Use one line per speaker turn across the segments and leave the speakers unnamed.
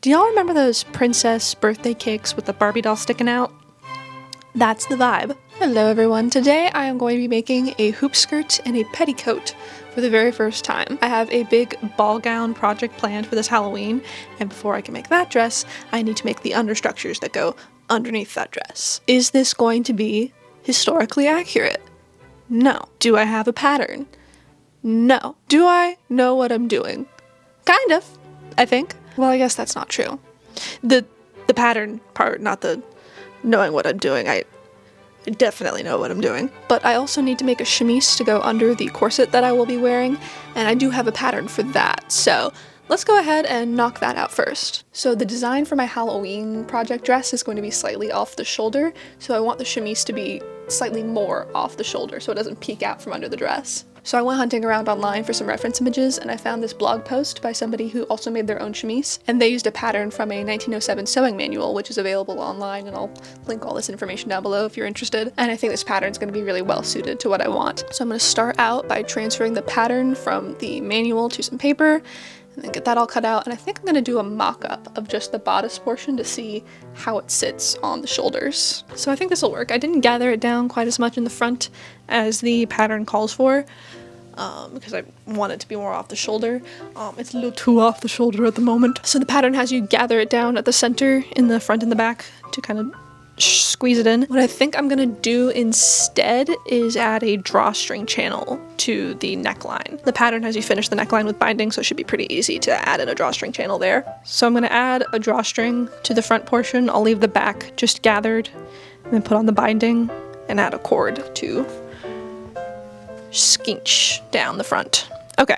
Do y'all remember those princess birthday cakes with the Barbie doll sticking out? That's the vibe. Hello everyone, today I am going to be making a hoop skirt and a petticoat for the very first time. I have a big ball gown project planned for this Halloween, and before I can make that dress, I need to make the understructures that go underneath that dress. Is this going to be historically accurate? No. Do I have a pattern? No. Do I know what I'm doing? Kind of, I think. Well, I guess that's not true. The pattern part, not the knowing what I'm doing. I definitely know what I'm doing. But I also need to make a chemise to go under the corset that I will be wearing, and I do have a pattern for that. So let's go ahead and knock that out first. So the design for my Halloween project dress is going to be slightly off the shoulder, so I want the chemise to be slightly more off the shoulder so it doesn't peek out from under the dress. So I went hunting around online for some reference images, and I found this blog post by somebody who also made their own chemise, and they used a pattern from a 1907 sewing manual, which is available online, and I'll link all this information down below if you're interested. And I think this pattern is going to be really well suited to what I want. So I'm going to start out by transferring the pattern from the manual to some paper, and then get that all cut out, and I think I'm going to do a mock-up of just the bodice portion to see how it sits on the shoulders. So I think this will work. I didn't gather it down quite as much in the front as the pattern calls for, because I want it to be more off the shoulder. It's a little too off the shoulder at the moment. So the pattern has you gather it down at the center, in the front and the back, to kind of squeeze it in. What I think I'm gonna do instead is add a drawstring channel to the neckline. The pattern has you finish the neckline with binding, so it should be pretty easy to add in a drawstring channel there. So I'm gonna add a drawstring to the front portion. I'll leave the back just gathered, and then put on the binding and add a cord to skinch down the front. Okay,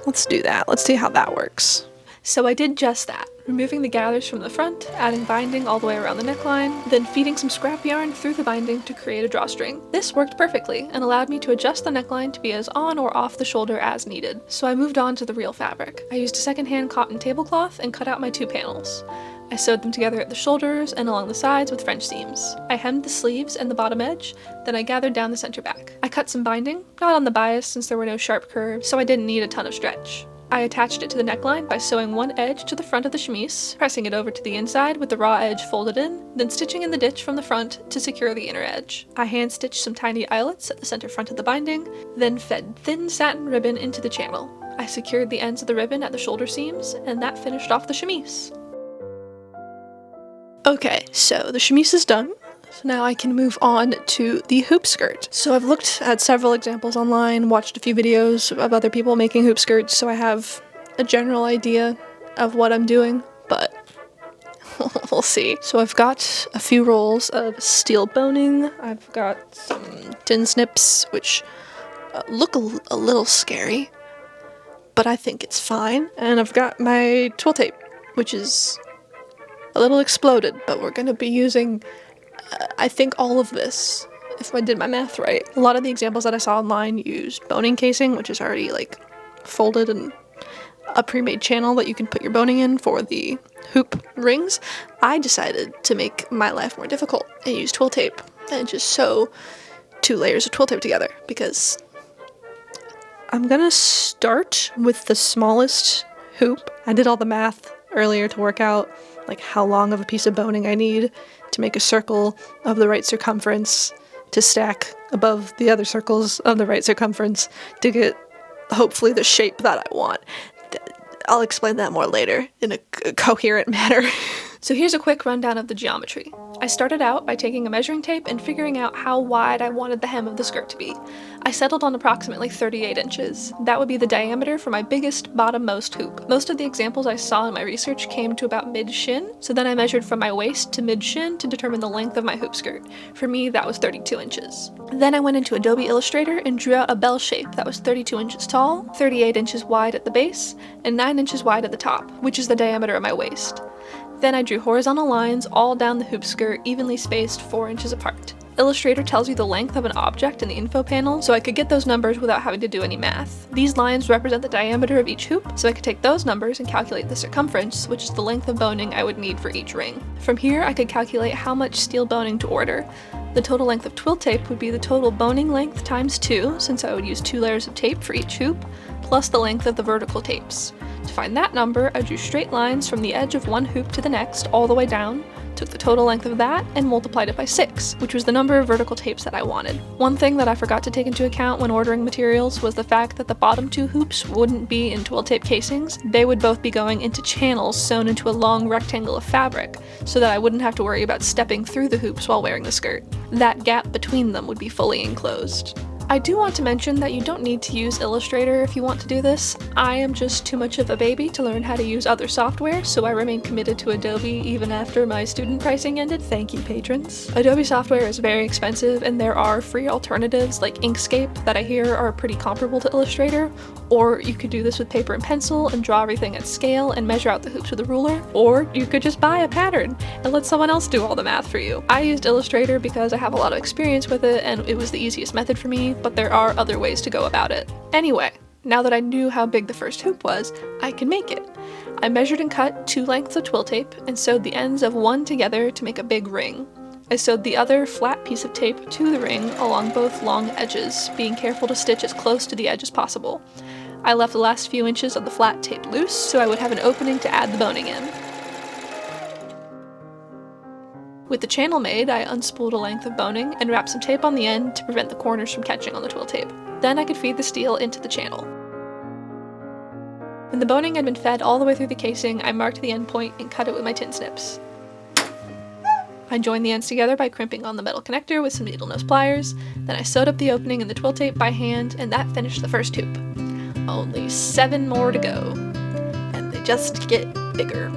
let's do that. Let's see how that works. So I did just that, removing the gathers from the front, adding binding all the way around the neckline, then feeding some scrap yarn through the binding to create a drawstring. This worked perfectly and allowed me to adjust the neckline to be as on or off the shoulder as needed. So I moved on to the real fabric. I used a secondhand cotton tablecloth and cut out my 2 panels. I sewed them together at the shoulders and along the sides with French seams. I hemmed the sleeves and the bottom edge, then I gathered down the center back. I cut some binding, not on the bias since there were no sharp curves, so I didn't need a ton of stretch. I attached it to the neckline by sewing one edge to the front of the chemise, pressing it over to the inside with the raw edge folded in, then stitching in the ditch from the front to secure the inner edge. I hand stitched some tiny eyelets at the center front of the binding, then fed thin satin ribbon into the channel. I secured the ends of the ribbon at the shoulder seams, and that finished off the chemise. Okay, so the chemise is done. So now I can move on to the hoop skirt. So I've looked at several examples online, watched a few videos of other people making hoop skirts, so I have a general idea of what I'm doing, but we'll see. So I've got a few rolls of steel boning. I've got some tin snips, which look a little scary, but I think it's fine. And I've got my twill tape, which is a little exploded, but we're gonna be using I think all of this, if I did my math right. A lot of the examples that I saw online used boning casing, which is already like folded and a pre-made channel that you can put your boning in for the hoop rings. I decided to make my life more difficult and use twill tape and just sew 2 layers of twill tape together, because I'm gonna start with the smallest hoop. I did all the math earlier to work out like how long of a piece of boning I need to make a circle of the right circumference to stack above the other circles of the right circumference to get hopefully the shape that I want. I'll explain that more later in a coherent manner. So here's a quick rundown of the geometry. I started out by taking a measuring tape and figuring out how wide I wanted the hem of the skirt to be. I settled on approximately 38 inches. That would be the diameter for my biggest bottom-most hoop. Most of the examples I saw in my research came to about mid-shin, so then I measured from my waist to mid-shin to determine the length of my hoop skirt. For me, that was 32 inches. Then I went into Adobe Illustrator and drew out a bell shape that was 32 inches tall, 38 inches wide at the base, and 9 inches wide at the top, which is the diameter of my waist. Then I drew horizontal lines all down the hoop skirt, evenly spaced 4 inches apart. Illustrator tells you the length of an object in the info panel, so I could get those numbers without having to do any math. These lines represent the diameter of each hoop, so I could take those numbers and calculate the circumference, which is the length of boning I would need for each ring. From here, I could calculate how much steel boning to order. The total length of twill tape would be the total boning length times 2, since I would use 2 layers of tape for each hoop, plus the length of the vertical tapes. To find that number, I drew straight lines from the edge of one hoop to the next, all the way down, took the total length of that, and multiplied it by 6, which was the number of vertical tapes that I wanted. One thing that I forgot to take into account when ordering materials was the fact that the bottom 2 hoops wouldn't be in twill tape casings. They would both be going into channels sewn into a long rectangle of fabric, so that I wouldn't have to worry about stepping through the hoops while wearing the skirt. That gap between them would be fully enclosed. I do want to mention that you don't need to use Illustrator if you want to do this. I am just too much of a baby to learn how to use other software, so I remain committed to Adobe even after my student pricing ended. Thank you, patrons. Adobe software is very expensive, and there are free alternatives like Inkscape that I hear are pretty comparable to Illustrator, or you could do this with paper and pencil and draw everything at scale and measure out the hoops with a ruler, or you could just buy a pattern and let someone else do all the math for you. I used Illustrator because I have a lot of experience with it and it was the easiest method for me, but there are other ways to go about it. Anyway, now that I knew how big the first hoop was, I could make it. I measured and cut 2 lengths of twill tape and sewed the ends of one together to make a big ring. I sewed the other flat piece of tape to the ring along both long edges, being careful to stitch as close to the edge as possible. I left the last few inches of the flat tape loose so I would have an opening to add the boning in. With the channel made, I unspooled a length of boning and wrapped some tape on the end to prevent the corners from catching on the twill tape. Then I could feed the steel into the channel. When the boning had been fed all the way through the casing, I marked the end point and cut it with my tin snips. I joined the ends together by crimping on the metal connector with some needle nose pliers, then I sewed up the opening in the twill tape by hand, and that finished the first hoop. Only 7 more to go, and they just get bigger.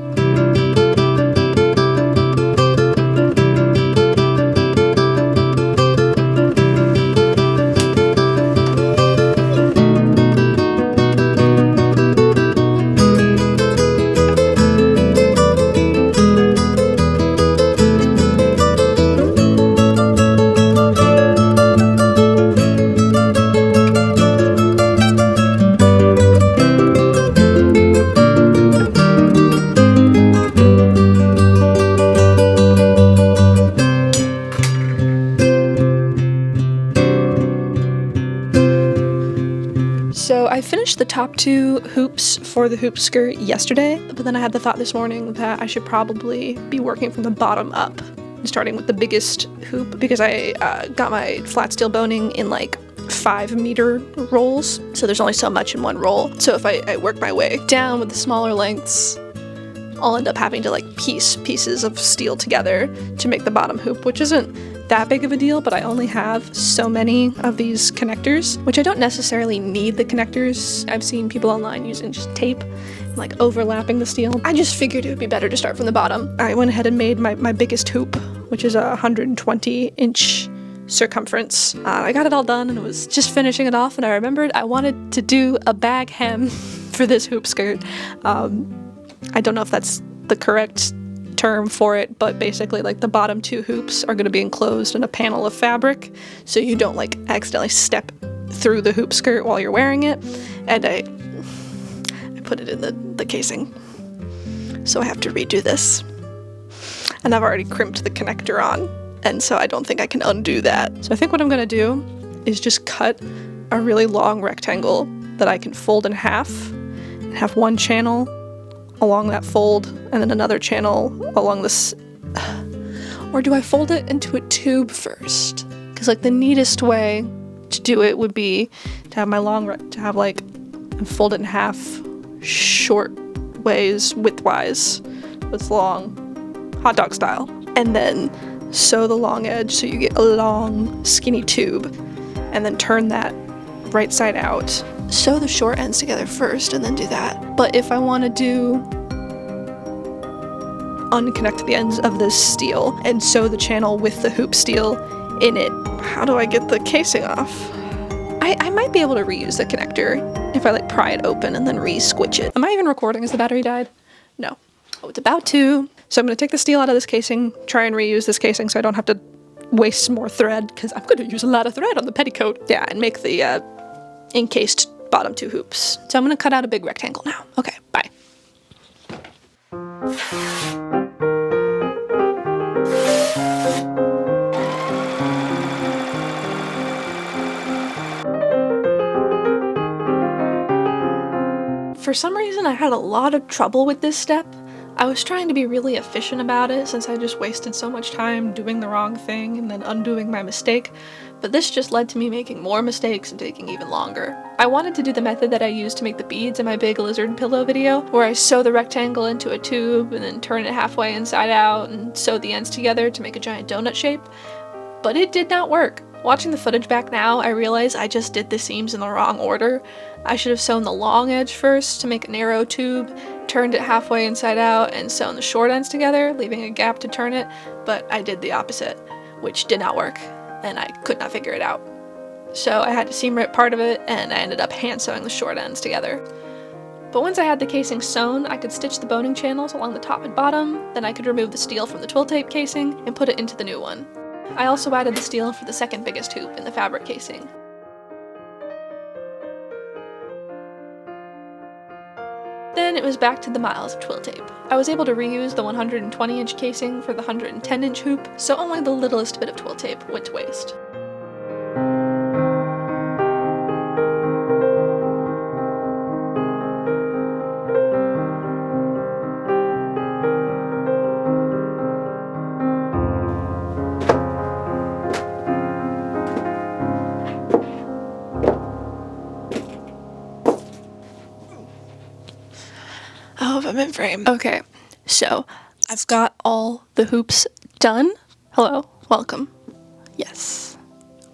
I finished the top 2 hoops for the hoop skirt yesterday, but then I had the thought this morning that I should probably be working from the bottom up, starting with the biggest hoop, because I got my flat steel boning in like 5-meter rolls, so there's only so much in one roll. So if I work my way down with the smaller lengths, I'll end up having to like piece pieces of steel together to make the bottom hoop, which isn't that big of a deal, but I only have so many of these connectors, which I don't necessarily need the connectors. I've seen people online using just tape and like overlapping the steel. I just figured it would be better to start from the bottom. I went ahead and made my biggest hoop, which is a 120-inch circumference. I got it all done and was just finishing it off, and I remembered I wanted to do a bag hem for this hoop skirt. I don't know if that's the correct term for it, but basically like the bottom 2 hoops are going to be enclosed in a panel of fabric so you don't like accidentally step through the hoop skirt while you're wearing it, and I put it in the casing, so I have to redo this, and I've already crimped the connector on, and so I don't think I can undo that. So I think what I'm going to do is just cut a really long rectangle that I can fold in half and have one channel along that fold, and then another channel along this. Or do I fold it into a tube first? Because like the neatest way to do it would be to have my to have like, and fold it in half short ways, widthwise. It's long, hot dog style. And then sew the long edge so you get a long, skinny tube, and then turn that right side out. Sew the short ends together first and then do that. But if I want to unconnect the ends of this steel and sew the channel with the hoop steel in it, how do I get the casing off? I might be able to reuse the connector if I like pry it open and then re-squitch it. Am I even recording? Has the battery died? No. Oh, it's about to. So I'm going to take the steel out of this casing, try and reuse this casing so I don't have to waste more thread, because I'm going to use a lot of thread on the petticoat. Yeah, and make the encased bottom 2 hoops. So I'm going to cut out a big rectangle now. Okay, bye. For some reason, I had a lot of trouble with this step. I was trying to be really efficient about it since I just wasted so much time doing the wrong thing and then undoing my mistake, but this just led to me making more mistakes and taking even longer. I wanted to do the method that I used to make the beads in my big lizard pillow video, where I sew the rectangle into a tube and then turn it halfway inside out and sew the ends together to make a giant donut shape, but it did not work. Watching the footage back now, I realize I just did the seams in the wrong order. I should have sewn the long edge first to make a narrow tube, turned it halfway inside out, and sewn the short ends together, leaving a gap to turn it, but I did the opposite, which did not work, and I could not figure it out. So I had to seam rip part of it, and I ended up hand sewing the short ends together. But once I had the casing sewn, I could stitch the boning channels along the top and bottom, then I could remove the steel from the twill tape casing and put it into the new one. I also added the steel for the second biggest hoop in the fabric casing. Then it was back to the miles of twill tape. I was able to reuse the 120-inch casing for the 110-inch hoop, so only the littlest bit of twill tape went to waste. I hope I'm in frame. Okay, so I've got all the hoops done. Hello, welcome. Yes,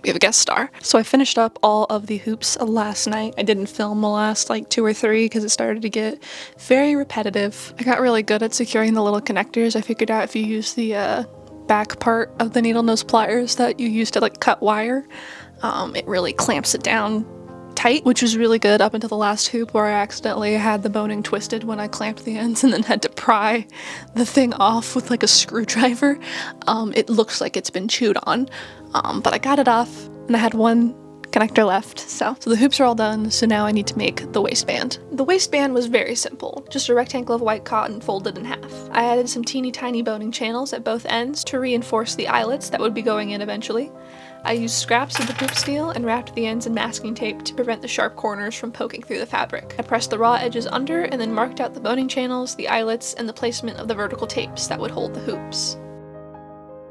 we have a guest star. So I finished up all of the hoops last night. I didn't film the last like 2 or 3 because it started to get very repetitive. I got really good at securing the little connectors. I figured out if you use the back part of the needle nose pliers that you use to like cut wire, it really clamps it down tight, which was really good up until the last hoop where I accidentally had the boning twisted when I clamped the ends and then had to pry the thing off with like a screwdriver. It looks like it's been chewed on, but I got it off and I had one connector left. So the hoops are all done, so now I need to make the waistband. The waistband was very simple, just a rectangle of white cotton folded in half. I added some teeny tiny boning channels at both ends to reinforce the eyelets that would be going in eventually. I used scraps of the hoop steel and wrapped the ends in masking tape to prevent the sharp corners from poking through the fabric. I pressed the raw edges under and then marked out the boning channels, the eyelets, and the placement of the vertical tapes that would hold the hoops.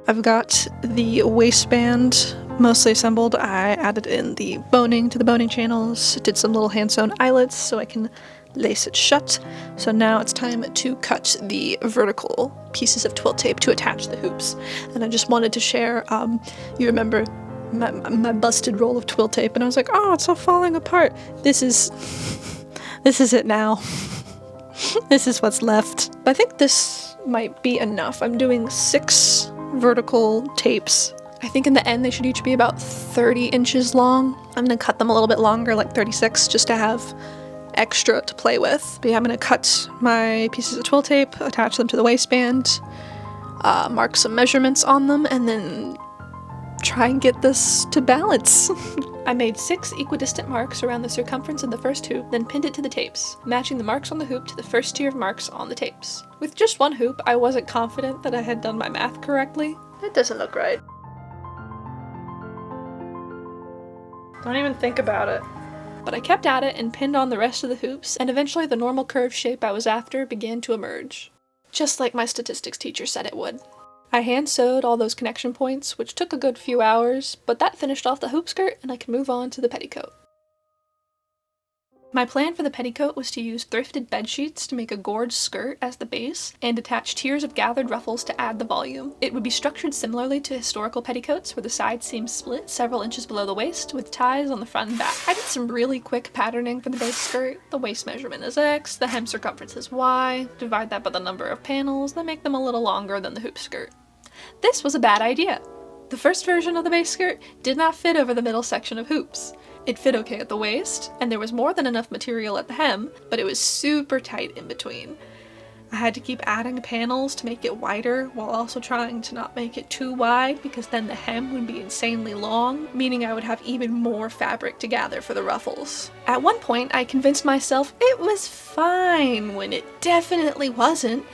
I've got the waistband mostly assembled. I added in the boning to the boning channels, did some little hand-sewn eyelets so I can lace it shut. So now it's time to cut the vertical pieces of twill tape to attach the hoops. And I just wanted to share, you remember my busted roll of twill tape, and I was like, oh, it's all falling apart. This is it now. This is what's left. But I think this might be enough. I'm doing 6 vertical tapes. I think in the end they should each be about 30 inches long. I'm gonna cut them a little bit longer, like 36, just to have extra to play with. But yeah, I'm gonna cut my pieces of twill tape, attach them to the waistband, mark some measurements on them, and then try and get this to balance. I made 6 equidistant marks around the circumference of the first hoop, then pinned it to the tapes, matching the marks on the hoop to the first tier of marks on the tapes. With just one hoop, I wasn't confident that I had done my math correctly. It doesn't look right. Don't even think about it. But I kept at it and pinned on the rest of the hoops, and eventually the normal curved shape I was after began to emerge. Just like my statistics teacher said it would. I hand sewed all those connection points, which took a good few hours, but that finished off the hoop skirt and I could move on to the petticoat. My plan for the petticoat was to use thrifted bed sheets to make a gorge skirt as the base, and attach tiers of gathered ruffles to add the volume. It would be structured similarly to historical petticoats, where the side seams split several inches below the waist, with ties on the front and back. I did some really quick patterning for the base skirt. The waist measurement is X, the hem circumference is Y, divide that by the number of panels, then make them a little longer than the hoop skirt. This was a bad idea. The first version of the base skirt did not fit over the middle section of hoops. It fit okay at the waist, and there was more than enough material at the hem, but it was super tight in between. I had to keep adding panels to make it wider, while also trying to not make it too wide, because then the hem would be insanely long, meaning I would have even more fabric to gather for the ruffles. At one point, I convinced myself it was fine, when it definitely wasn't,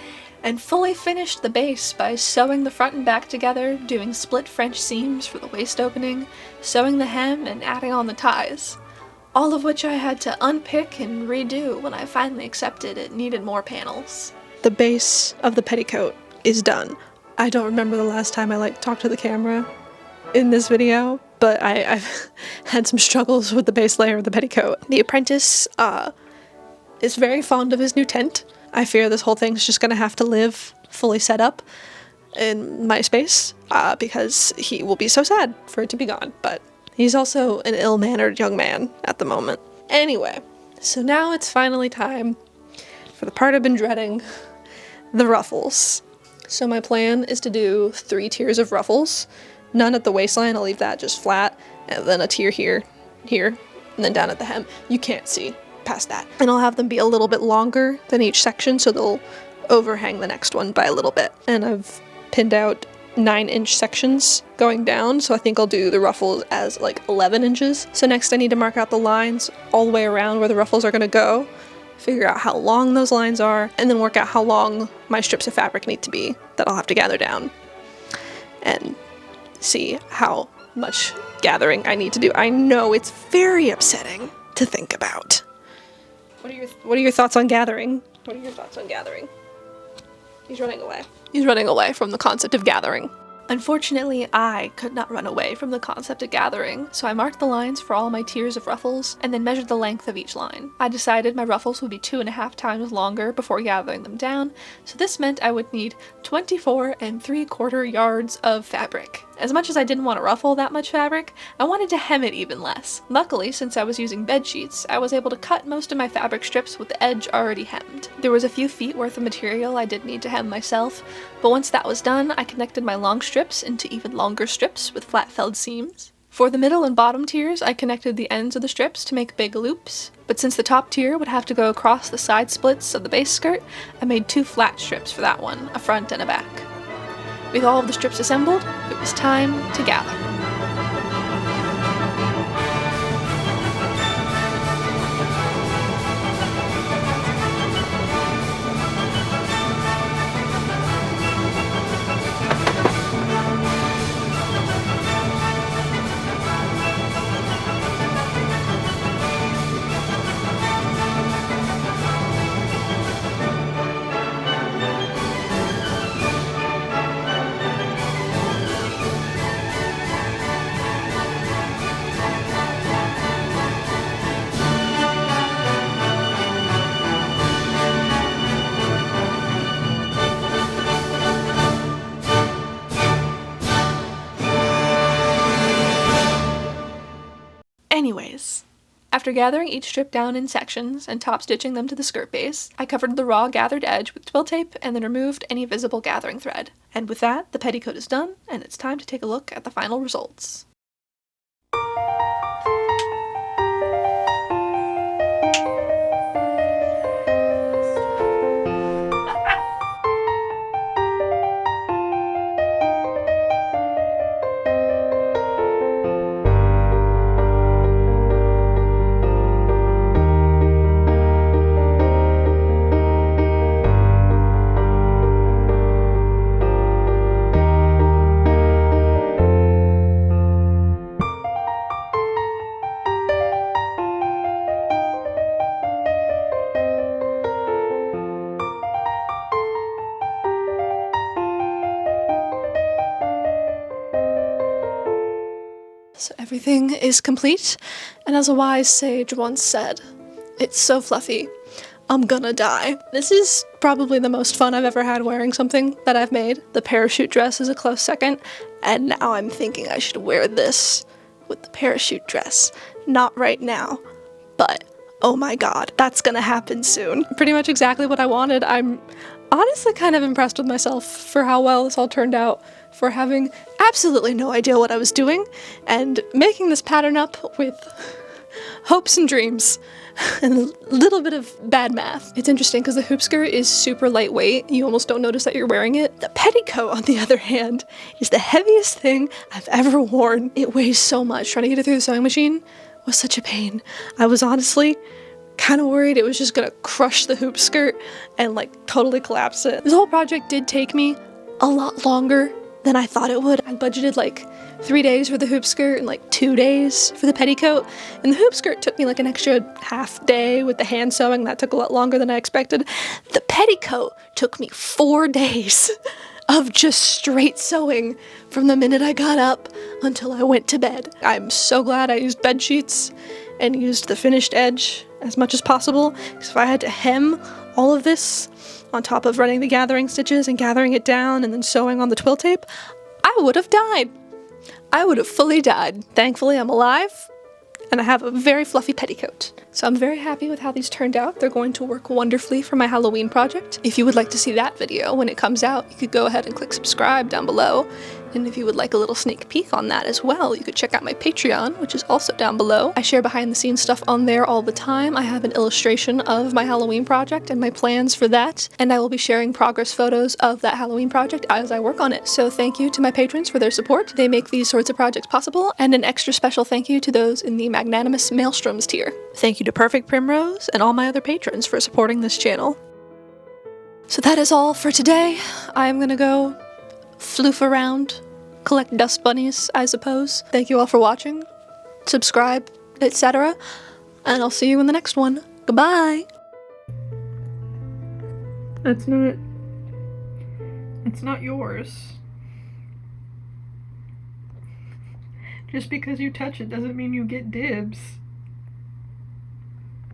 and fully finished the base by sewing the front and back together, doing split French seams for the waist opening, sewing the hem, and adding on the ties. all of which I had to unpick and redo when I finally accepted it needed more panels. The base of the petticoat is done. I don't remember the last time I talked to the camera in this video, but I've had some struggles with the base layer of the petticoat. The apprentice is very fond of his new tent. I fear this whole thing's just gonna have to live fully set up in my space because he will be so sad for it to be gone, but he's also an ill-mannered young man at the moment. Anyway, so now it's finally time for the part I've been dreading, the ruffles. So my plan is to do 3 tiers of ruffles. None at the waistline, I'll leave that just flat, and then a tier here, and then down at the hem. You can't see past that. And I'll have them be a little bit longer than each section, so they'll overhang the next one by a little bit. And I've pinned out 9-inch sections going down, so I think I'll do the ruffles as 11 inches. So next I need to mark out the lines all the way around where the ruffles are gonna go, figure out how long those lines are, and then work out how long my strips of fabric need to be that I'll have to gather down. And see how much gathering I need to do. I know it's very upsetting to think about. What are your thoughts on gathering? What are your thoughts on gathering? He's running away. He's running away from the concept of gathering. Unfortunately, I could not run away from the concept of gathering, so I marked the lines for all my tiers of ruffles and then measured the length of each line. I decided my ruffles would be 2.5 times longer before gathering them down, so this meant I would need 24 3/4 yards of fabric. As much as I didn't want to ruffle that much fabric, I wanted to hem it even less. Luckily, since I was using bed sheets, I was able to cut most of my fabric strips with the edge already hemmed. There was a few feet worth of material I did need to hem myself, but once that was done, I connected my long strips into even longer strips with flat felled seams. For the middle and bottom tiers, I connected the ends of the strips to make big loops, but since the top tier would have to go across the side splits of the base skirt, I made 2 flat strips for that one, a front and a back. With all of the strips assembled, it was time to gather. Anyways, after gathering each strip down in sections and top stitching them to the skirt base, I covered the raw gathered edge with twill tape and then removed any visible gathering thread. And with that, the petticoat is done, and it's time to take a look at the final results. So everything is complete, and as a wise sage once said, it's so fluffy, I'm gonna die. This is probably the most fun I've ever had wearing something that I've made. The parachute dress is a close second, and now I'm thinking I should wear this with the parachute dress. Not right now, but oh my god, that's gonna happen soon. Pretty much exactly what I wanted. I'm honestly kind of impressed with myself for how well this all turned out, for having absolutely no idea what I was doing, and making this pattern up with hopes and dreams, and a little bit of bad math. It's interesting because the hoop skirt is super lightweight, you almost don't notice that you're wearing it. The petticoat, on the other hand, is the heaviest thing I've ever worn. It weighs so much. Trying to get it through the sewing machine was such a pain. I was honestly kind of worried it was just gonna crush the hoop skirt and totally collapse it. This whole project did take me a lot longer than I thought it would. I budgeted like 3 days for the hoop skirt and like 2 days for the petticoat, and the hoop skirt took me like an extra half day with the hand sewing. That took a lot longer than I expected. The petticoat took me 4 days of just straight sewing from the minute I got up until I went to bed. I'm so glad I used bed sheets and used the finished edge as much as possible, because if I had to hem all of this on top of running the gathering stitches and gathering it down and then sewing on the twill tape, I would have died. I would have fully died. Thankfully, I'm alive, and I have a very fluffy petticoat. So I'm very happy with how these turned out. They're going to work wonderfully for my Halloween project. If you would like to see that video when it comes out, you could go ahead and click subscribe down below. And if you would like a little sneak peek on that as well, you could check out my Patreon, which is also down below. I share behind the scenes stuff on there all the time. I have an illustration of my Halloween project and my plans for that, and I will be sharing progress photos of that Halloween project as I work on it. So thank you to my patrons for their support. They make these sorts of projects possible, and an extra special thank you to those in the magnanimous Maelstroms tier. Thank you to Perfect Primrose and all my other patrons for supporting this channel. So that is all for today. I'm gonna go floof around, collect dust bunnies, I suppose. Thank you all for watching, subscribe, etc. And I'll see you in the next one. Goodbye! It's not yours. Just because you touch it doesn't mean you get dibs.